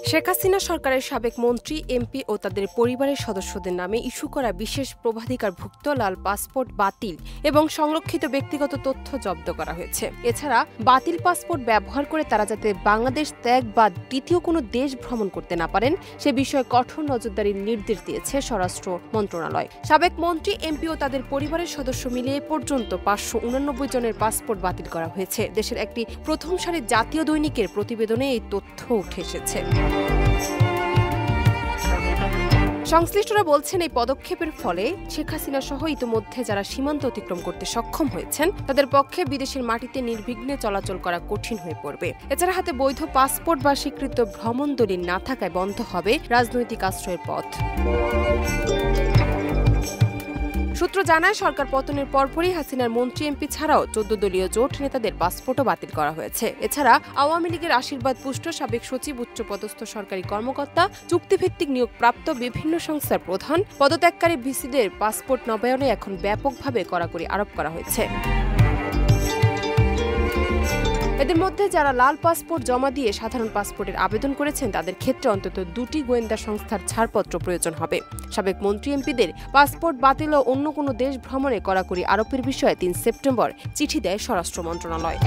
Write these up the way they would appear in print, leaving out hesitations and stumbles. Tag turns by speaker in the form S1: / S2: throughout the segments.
S1: শেখ হাসিনা সরকারের সাবেক মন্ত্রী, এমপি ও তাদের পরিবারের সদস্যদের নামে ইস্যু করা বিশেষ প্রবাধিকারভুক্ত লাল পাসপোর্ট বাতিল এবং সংরক্ষিত ব্যক্তিগত তথ্য জব্দ করা হয়েছে। এছাড়া বাতিল পাসপোর্ট ব্যবহার করে তারা যাতে বাংলাদেশ ত্যাগ বা দ্বিতীয় কোনো দেশ ভ্রমণ করতে না পারেন সে বিষয়ে কঠোর নজরদারির নির্দেশ দিয়েছে স্বরাষ্ট্র মন্ত্রণালয়। সাবেক মন্ত্রী, এমপি ও তাদের পরিবারের সদস্য মিলিয়ে পর্যন্ত 589 জনের পাসপোর্ট বাতিল করা হয়েছে। দেশের একটি প্রথম সারির জাতীয় দৈনিকের প্রতিবেদনে এই তথ্য উঠে এসেছে। সংশ্লিষ্টরা বলছেন, এই পদক্ষেপের ফলে শেখ হাসিনা সহ ইতিমধ্যে যারা সীমান্ত অতিক্রম করতে সক্ষম হয়েছেন তাদের পক্ষে বিদেশের মাটিতে নির্বিঘ্নে চলাচল করা কঠিন হয়ে পড়বে। এছাড়া হাতে বৈধ পাসপোর্ট বা স্বীকৃত ভ্রমণ দলিল না থাকায় বন্ধ হবে রাজনৈতিক আশ্রয়ের পথ। সূত্র জানায়, সরকার পতনের পরপরই হাসিনার মন্ত্রী, এমপি ছাড়াও 14 দলীয় জোট নেতাদের পাসপোর্টও বাতিল করা হয়েছে। এছাড়া আওয়ামী লীগের আশীর্বাদ পুষ্ট সাবেক সচিব, উচ্চপদস্থ সরকারি কর্মকর্তা, চুক্তিভিত্তিক নিয়োগপ্রাপ্ত বিভিন্ন সংস্থার প্রধান, পদত্যাগকারী ভিসিদের পাসপোর্ট নবায়নে এখন ব্যাপকভাবে কড়াকড়ি আরোপ করা হয়েছে। এদের মধ্যে যারা লাল পাসপোর্ট জমা দিয়ে সাধারণ পাসপোর্টের আবেদন করেছেন তাদের ক্ষেত্রে অন্তত 2টি গোয়েন্দা সংস্থার ছাড়পত্র প্রয়োজন হবে। সাবেক মন্ত্রী, এমপিদের পাসপোর্ট বাতিল ও অন্য কোনো দেশ ভ্রমণে কড়াকড়ি আরোপের বিষয়ে 3 সেপ্টেম্বর চিঠি দেয় স্বরাষ্ট্র মন্ত্রণালয়।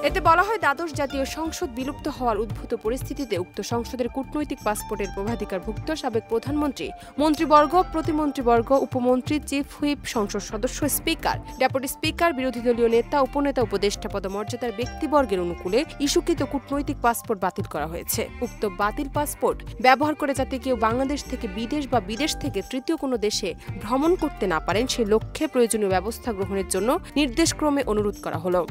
S1: এতে বলা হয়, দ্বাদশ জাতীয় সংসদ বিলুপ্ত হওয়ার উদ্ভূত পরিস্থিতিতে উক্ত সংসদের কূটনৈতিক পাসপোর্টের প্রভাধিকারভুক্ত সাবেক প্রধানমন্ত্রী, মন্ত্রীবর্গ, প্রতিমন্ত্রীবর্গ, উপমন্ত্রী, চিফ হুইপ, সংসদ সদস্য, স্পিকার, ডেপুটি স্পিকার, বিরোধী দলীয় নেতা, উপনেতা, উপদেষ্টা পদমর্যাদার ব্যক্তিবর্গের অনুকূলে ইস্যুকৃত কূটনৈতিক পাসপোর্ট বাতিল করা হয়েছে। উক্ত বাতিল পাসপোর্ট ব্যবহার করে যাতে কেউ বাংলাদেশ থেকে বিদেশ বা বিদেশ থেকে তৃতীয় কোনো দেশে ভ্রমণ করতে না পারেন সে লক্ষ্যে প্রয়োজনীয় ব্যবস্থা গ্রহণের জন্য নির্দেশক্রমে অনুরোধ করা হলো।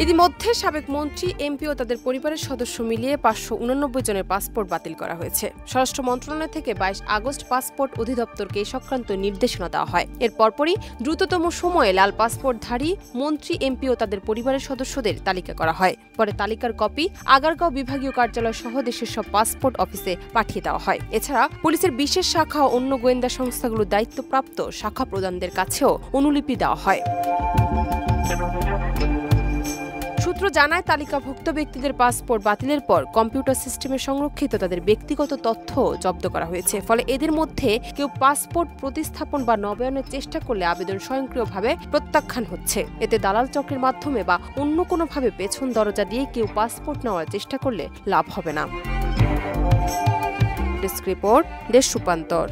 S1: ইতিমধ্যে সাবেক মন্ত্রী, এমপি ও তাদের পরিবারের সদস্য মিলিয়ে 589 জনের পাসপোর্ট বাতিল করা হয়েছে। স্বরাষ্ট্র মন্ত্রণালয় থেকে 22 আগস্ট পাসপোর্ট অধিদপ্তরকে এই সংক্রান্ত নির্দেশনা দেওয়া হয়। এর পরপরই দ্রুততম সময়ে লাল পাসপোর্টধারী মন্ত্রী, এমপি ও তাদের পরিবারের সদস্যদের তালিকা করা হয়। পরে তালিকার কপি আগারগাঁও বিভাগীয় কার্যালয় সহ দেশের সব পাসপোর্ট অফিসে পাঠিয়ে দেওয়া হয়। এছাড়া পুলিশের বিশেষ শাখা ও অন্য গোয়েন্দা সংস্থাগুলোর দায়িত্বপ্রাপ্ত শাখা প্রধানদের কাছেও অনুলিপি দেওয়া হয়। সূত্র জানায়, তালিকাভুক্ত ব্যক্তিদের পাসপোর্ট বাতিলের পর কম্পিউটার সিস্টেমে সংরক্ষিত তাদের ব্যক্তিগত তথ্য জব্দ করা হয়েছে। ফলে এদের মধ্যে কেউ পাসপোর্ট প্রতিস্থাপন বা নবায়নের চেষ্টা করলে আবেদন স্বয়ংক্রিয়ভাবে প্রত্যাখ্যান হচ্ছে। এতে দালাল চক্রের মাধ্যমে বা অন্য কোনোভাবে পেছন দরজা দিয়ে কেউ পাসপোর্ট নেওয়ার চেষ্টা করলে লাভ হবে না। ডেস্ক রিপোর্ট, দেশ রূপান্তর।